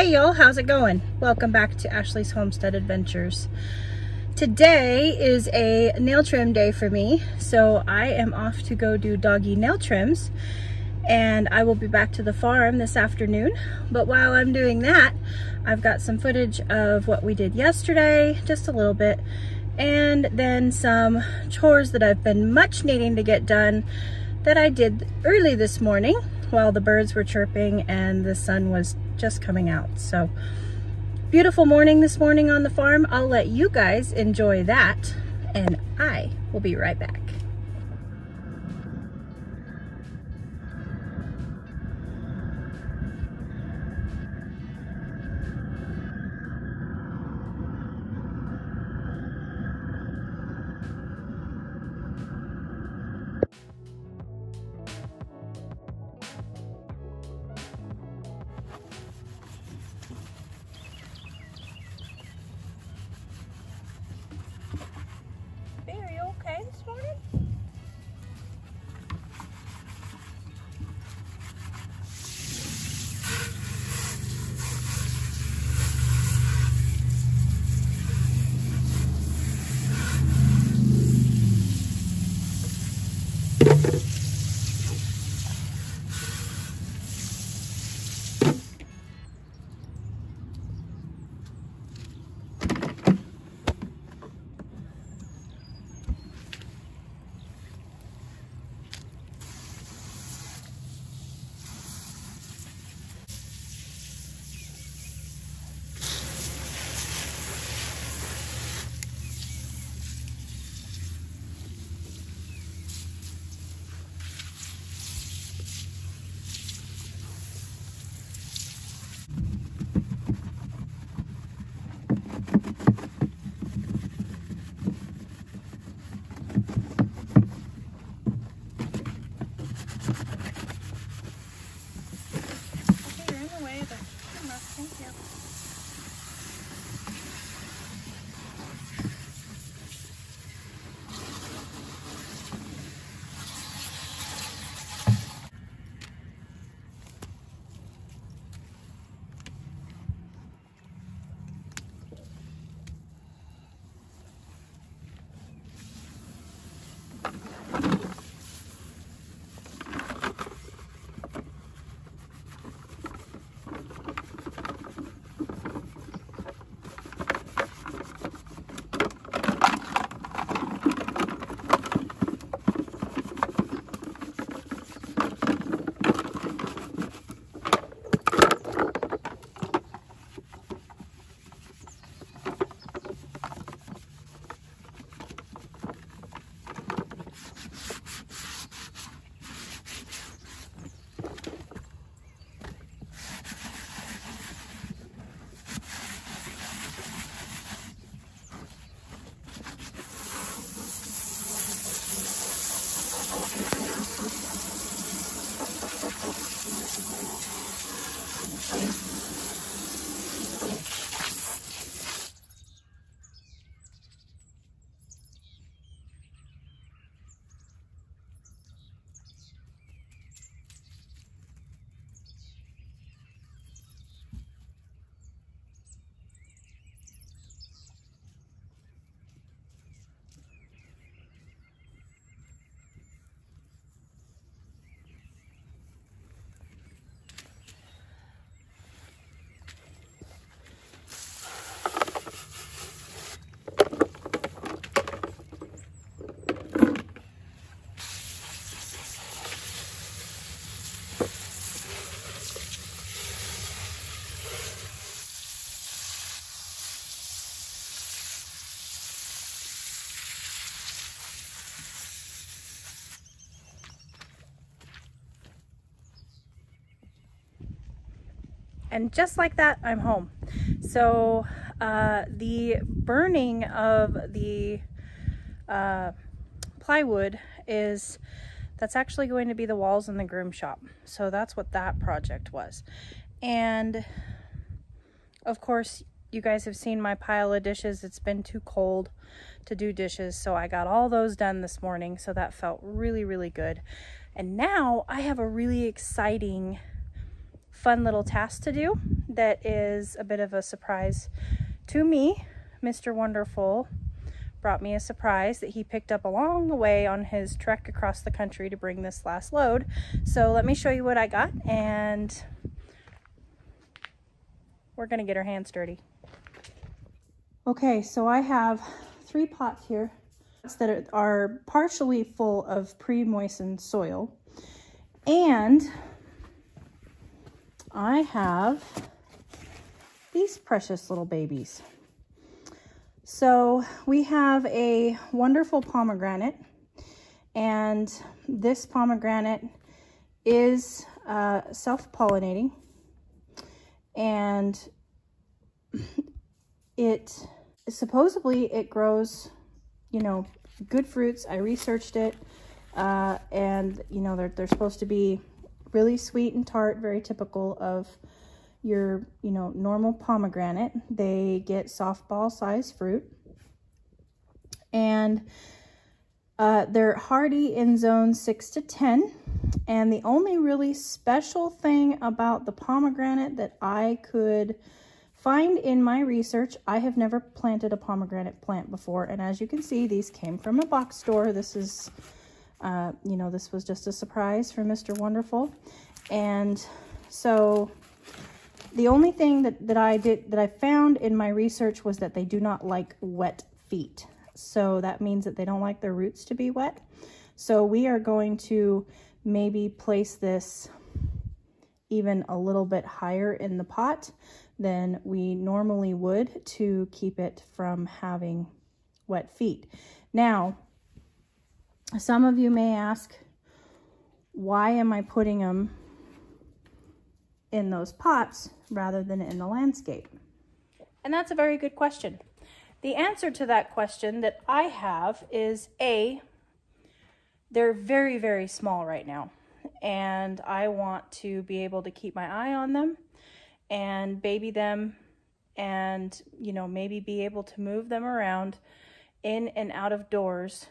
Hey y'all, how's it going? Welcome back to Ashley's Homestead Adventures. Today is a nail trim day for me, so I am off to go do doggy nail trims, and I will be back to the farm this afternoon. But while I'm doing that, I've got some footage of what we did yesterday, just a little bit, and then some chores that I've been much needing to get done that I did early this morning while the birds were chirping and the sun was just coming out. So beautiful morning this morning on the farm. I'll let you guys enjoy that, and I will be right back. Are you okay this morning? And just like that, I'm home. So the burning of the plywood that's actually going to be the walls in the groom shop. So that's what that project was. And of course, you guys have seen my pile of dishes. It's been too cold to do dishes, so I got all those done this morning. So that felt really, really good. And now I have a really exciting fun little task to do that is a bit of a surprise to me. Mr. Wonderful brought me a surprise that he picked up along the way on his trek across the country to bring this last load. So let me show you what I got, and we're gonna get our hands dirty. Okay, so I have 3 pots here that are partially full of pre-moistened soil, and I have these precious little babies. So we have a wonderful pomegranate, and this pomegranate is self-pollinating, and it supposedly it grows, you know, good fruits. I researched it, and you know, they're supposed to be really sweet and tart, very typical of your, you know, normal pomegranate. They get softball sized fruit, and they're hardy in zones 6 to 10. And the only really special thing about the pomegranate that I could find in my research, I have never planted a pomegranate plant before, and as you can see, these came from a box store. This is you know, this was just a surprise for Mr. Wonderful. And so the only thing that I found in my research was that they do not like wet feet. So that means that they don't like their roots to be wet. So we are going to maybe place this even a little bit higher in the pot than we normally would to keep it from having wet feet. Now, some of you may ask, why am I putting them in those pots rather than in the landscape? And that's a very good question. The answer to that question that I have is A, they're very, very small right now, and I want to be able to keep my eye on them and baby them, and, you know, maybe be able to move them around in and out of doors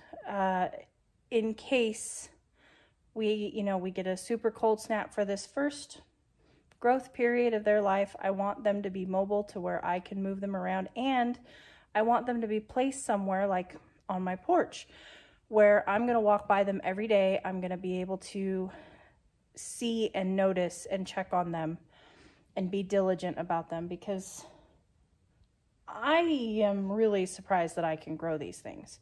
in case we, you know, we get a super cold snap for this first growth period of their life. I want them to be mobile to where I can move them around, and I want them to be placed somewhere like on my porch where I'm going to walk by them every day. I'm going to be able to see and notice and check on them and be diligent about them, because I am really surprised that I can grow these things.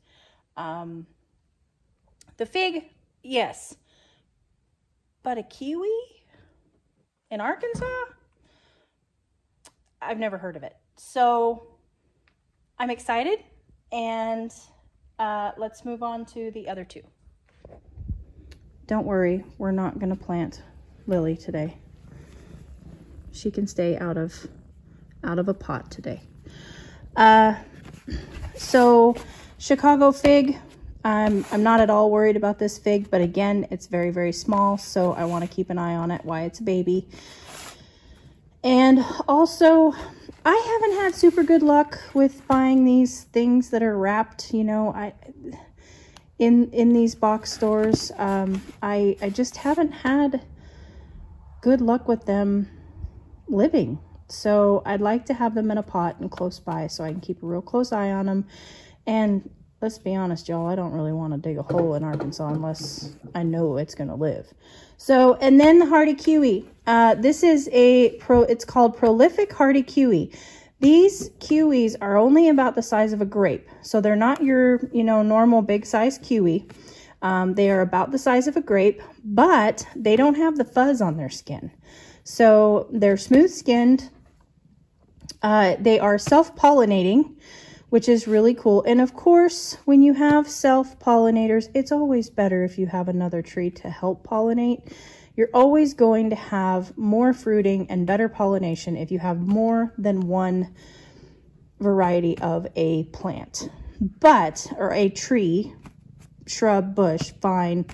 The fig, yes, but a kiwi in Arkansas? I've never heard of it. So I'm excited, and let's move on to the other 2. Don't worry, we're not going to plant Lily today. She can stay out of a pot today. So Chicago fig, I'm not at all worried about this fig, but again, it's very, very small, so I want to keep an eye on it while it's a baby. And also, I haven't had super good luck with buying these things that are wrapped, you know, in these box stores. I just haven't had good luck with them living. So I'd like to have them in a pot and close by so I can keep a real close eye on them. And let's be honest, y'all, I don't really want to dig a hole in Arkansas unless I know it's going to live. So, and then the hardy kiwi. This is it's called prolific hardy kiwi. These kiwis are only about the size of a grape. So they're not your, you know, normal big size kiwi. They are about the size of a grape, but they don't have the fuzz on their skin. So they're smooth skinned. They are self-pollinating, which is really cool. And of course, when you have self-pollinators, it's always better if you have another tree to help pollinate. You're always going to have more fruiting and better pollination if you have more than one variety of a plant. Or a tree, shrub, bush, vine.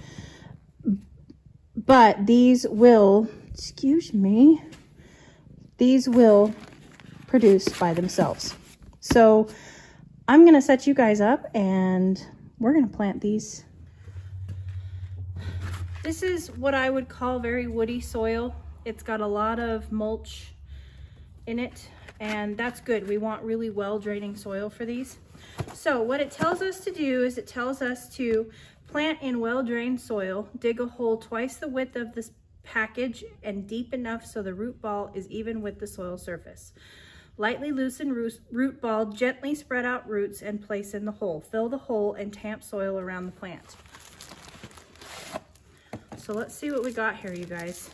But these will, these will produce by themselves. So I'm going to set you guys up and we're going to plant these. This is what I would call very woody soil. It's got a lot of mulch in it, and that's good. We want really well draining soil for these. So what it tells us to do is it tells us to plant in well-drained soil, dig a hole twice the width of this package and deep enough so the root ball is even with the soil surface. Lightly loosen root ball, gently spread out roots and place in the hole. Fill the hole and tamp soil around the plant. So let's see what we got here, you guys.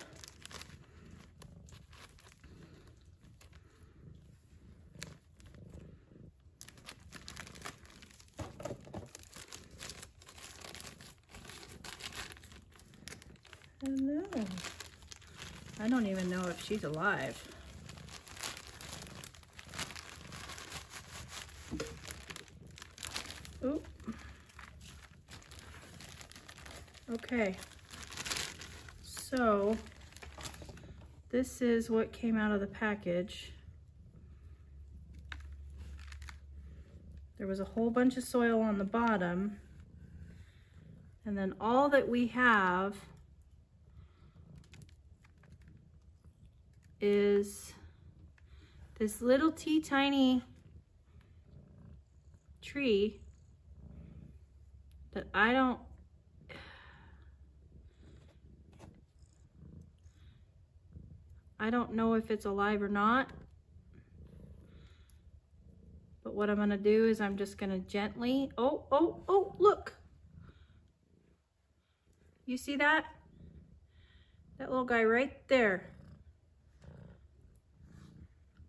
Hello. I don't even know if she's alive. Oop. Okay. So this is what came out of the package. There was a whole bunch of soil on the bottom, and then all that we have is this little tiny tree that I don't know if it's alive or not. But what I'm gonna do is I'm just gonna gently, oh, look. You see that? That little guy right there.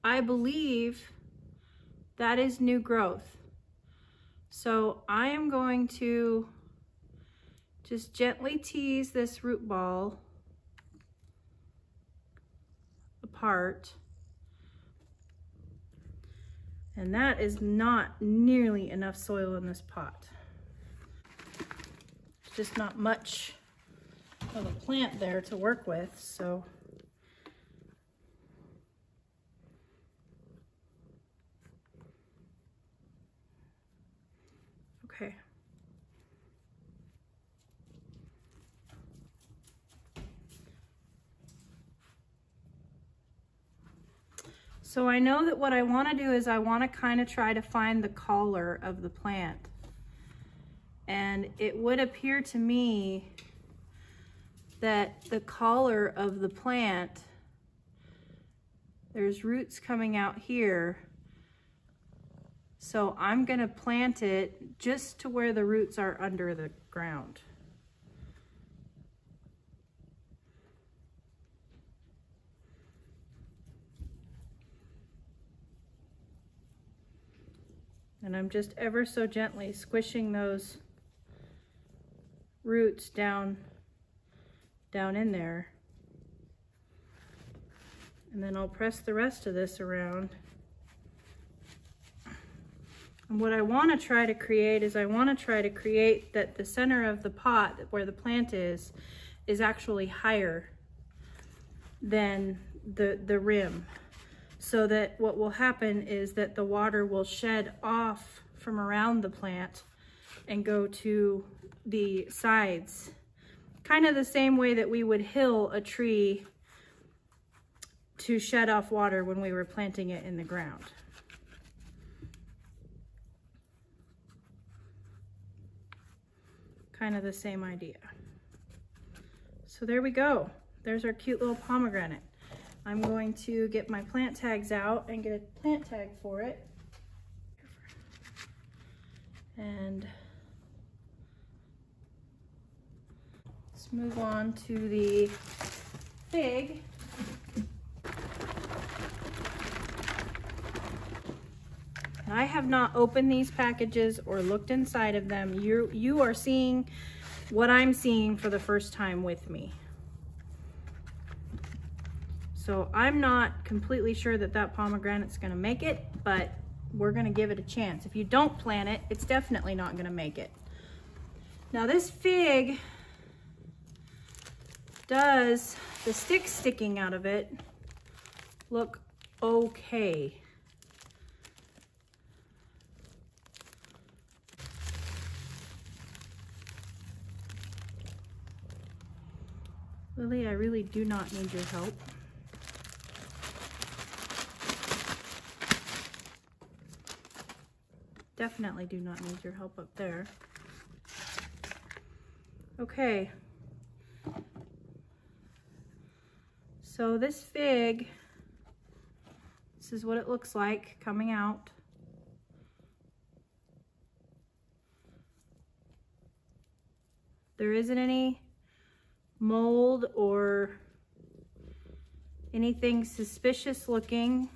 I believe that is new growth. So I am going to just gently tease this root ball apart. And that is not nearly enough soil in this pot. It's just not much of a plant there to work with, so. Okay. So I know that what I want to do is I want to kind of try to find the collar of the plant. And it would appear to me that the collar of the plant, there's roots coming out here. So I'm gonna plant it just to where the roots are under the ground. And I'm just ever so gently squishing those roots down in there. And then I'll press the rest of this around. And what I want to try to create is that the center of the pot where the plant is actually higher than the rim. So that what will happen is that the water will shed off from around the plant and go to the sides. Kind of the same way that we would hill a tree to shed off water when we were planting it in the ground. Kind of the same idea. So there we go. There's our cute little pomegranate. I'm going to get my plant tags out and get a plant tag for it. And let's move on to the fig. I have not opened these packages or looked inside of them. You are seeing what I'm seeing for the first time with me. So I'm not completely sure that that pomegranate's gonna make it, but we're gonna give it a chance. If you don't plant it, it's definitely not gonna make it. Now this fig does, the sticks sticking out of it look okay. Lily, I really do not need your help. Definitely do not need your help up there. Okay. So this fig, this is what it looks like coming out. There isn't any mold or anything suspicious looking.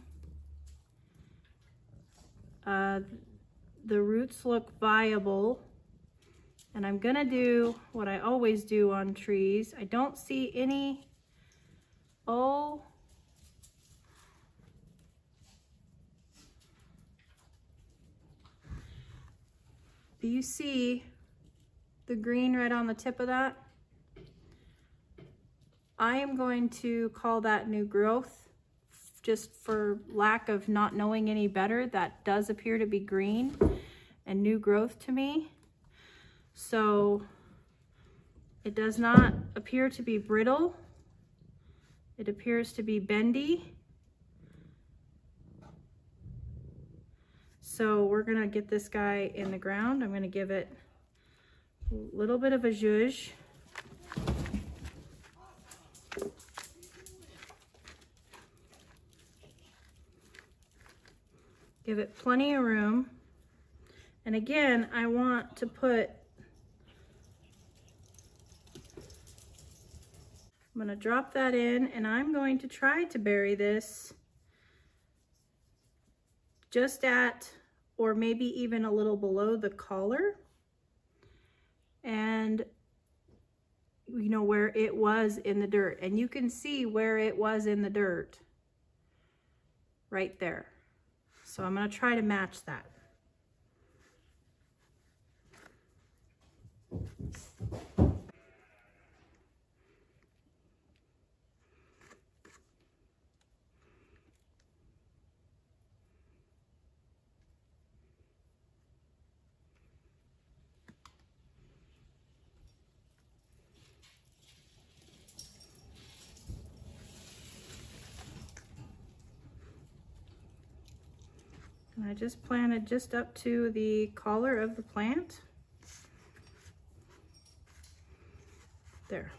The roots look viable, and I'm gonna do what I always do on trees. I don't see any, oh, do you see the green right on the tip of that? I am going to call that new growth. Just for lack of not knowing any better, that does appear to be green and new growth to me. So it does not appear to be brittle. It appears to be bendy. So we're gonna get this guy in the ground. I'm gonna give it a little bit of a zhuzh. Give it plenty of room. And again, I want to put, I'm gonna drop that in, and I'm going to try to bury this just at, or maybe even a little below the collar. And you know, where it was in the dirt. And you can see where it was in the dirt right there. So I'm going to try to match that. I just planted just up to the collar of the plant. There.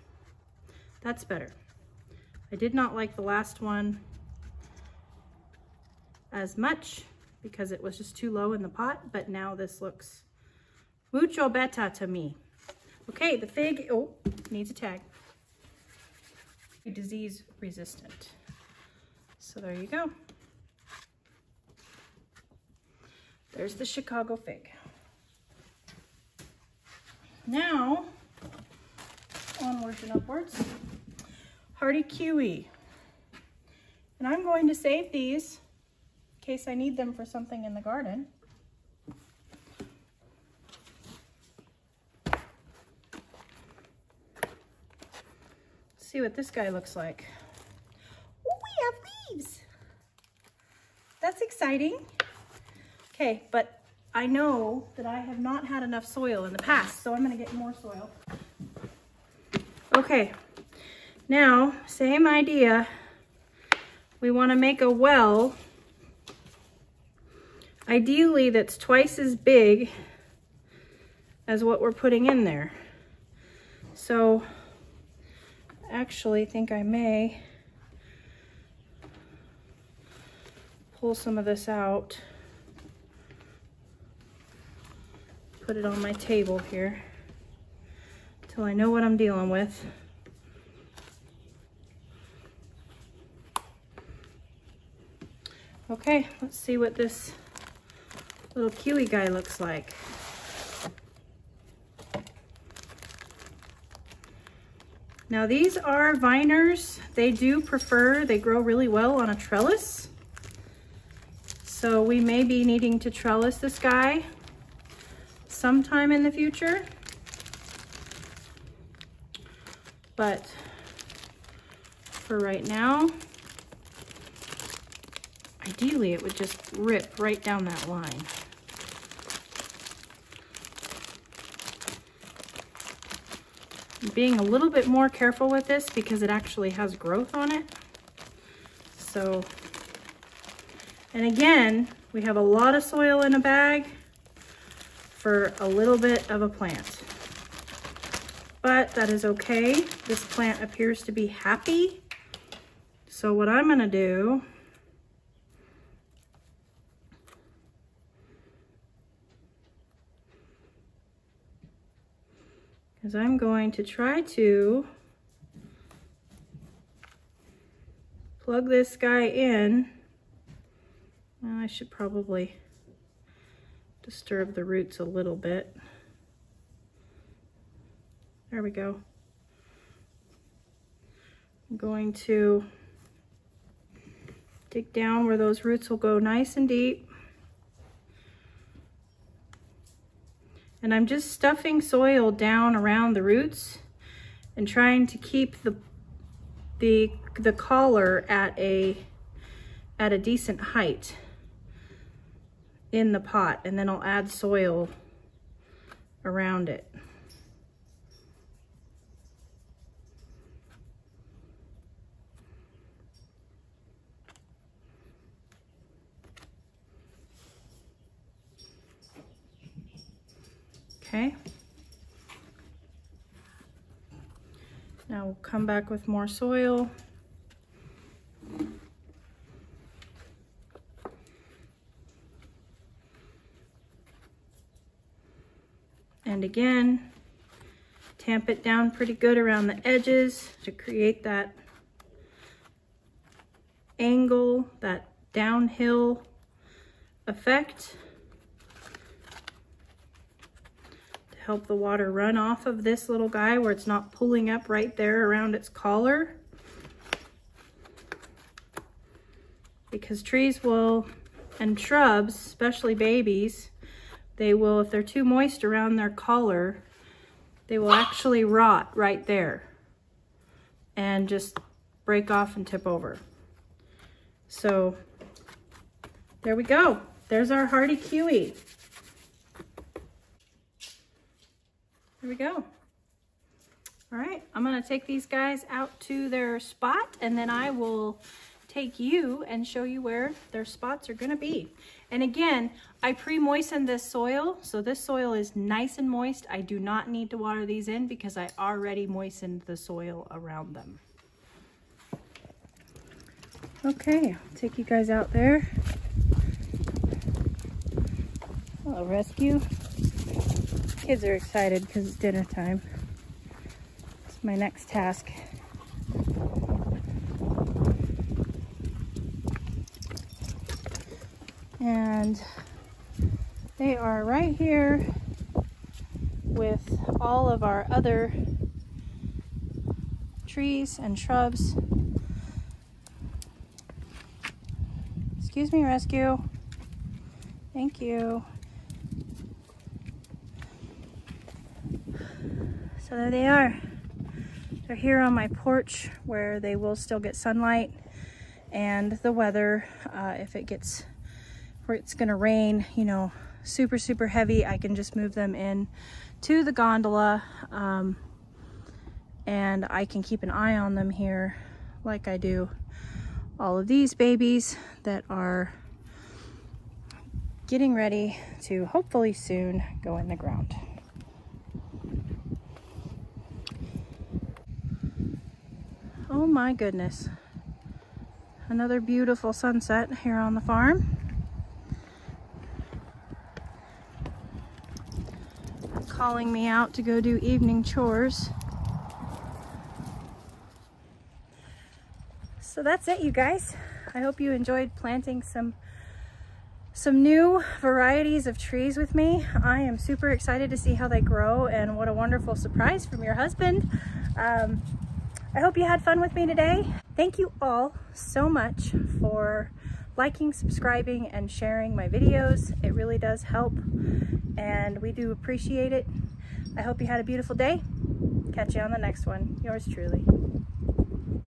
That's better. I did not like the last one as much because it was just too low in the pot, but now this looks mucho better to me. Okay, the fig, oh, needs a tag. Disease resistant. So there you go. There's the Chicago fig. Now, onwards and upwards, hardy kiwi. And I'm going to save these in case I need them for something in the garden. Let's see what this guy looks like. Oh, we have leaves. That's exciting. Okay, but I know that I have not had enough soil in the past, so I'm gonna get more soil. Okay, now, same idea. We wanna make a well, ideally that's twice as big as what we're putting in there. So, I actually think I may pull some of this out. Put it on my table here till I know what I'm dealing with. Okay, let's see what this little kiwi guy looks like. Now these are viners. They do prefer, they grow really well on a trellis. So we may be needing to trellis this guy sometime in the future, but for right now, ideally it would just rip right down that line. I'm being a little bit more careful with this because it actually has growth on it. So, and again, we have a lot of soil in a bag for a little bit of a plant. But that is okay. This plant appears to be happy. So what I'm gonna do is I'm going to try to plug this guy in. Well, I should probably disturb the roots a little bit. There we go. I'm going to dig down where those roots will go nice and deep. And I'm just stuffing soil down around the roots and trying to keep the collar at a decent height in the pot, and then I'll add soil around it. Okay. Now we'll come back with more soil. And again, tamp it down pretty good around the edges to create that angle, that downhill effect. Help the water run off of this little guy where it's not pulling up right there around its collar. Because trees will, and shrubs, especially babies, they will, if they're too moist around their collar, they will actually rot right there and just break off and tip over. So there we go. There's our hardy kiwi. There we go. All right, I'm gonna take these guys out to their spot, and then I will take you and show you where their spots are gonna be. And again, I pre-moistened this soil, so this soil is nice and moist. I do not need to water these in because I already moistened the soil around them. Okay, I'll take you guys out there. Hello, rescue. Kids are excited because it's dinner time. It's my next task. And they are right here with all of our other trees and shrubs. Excuse me, rescue. Thank you. So there they are. They're here on my porch where they will still get sunlight and the weather. If it gets where it's gonna rain, you know, super heavy, I can just move them in to the gondola, and I can keep an eye on them here like I do all of these babies that are getting ready to hopefully soon go in the ground. Oh my goodness. Another beautiful sunset here on the farm. Calling me out to go do evening chores. So that's it, you guys. I hope you enjoyed planting some new varieties of trees with me. I am super excited to see how they grow, and what a wonderful surprise from your husband. I hope you had fun with me today. Thank you all so much for liking, subscribing, and sharing my videos. It really does help, and we do appreciate it. I hope you had a beautiful day. Catch you on the next one. Yours truly.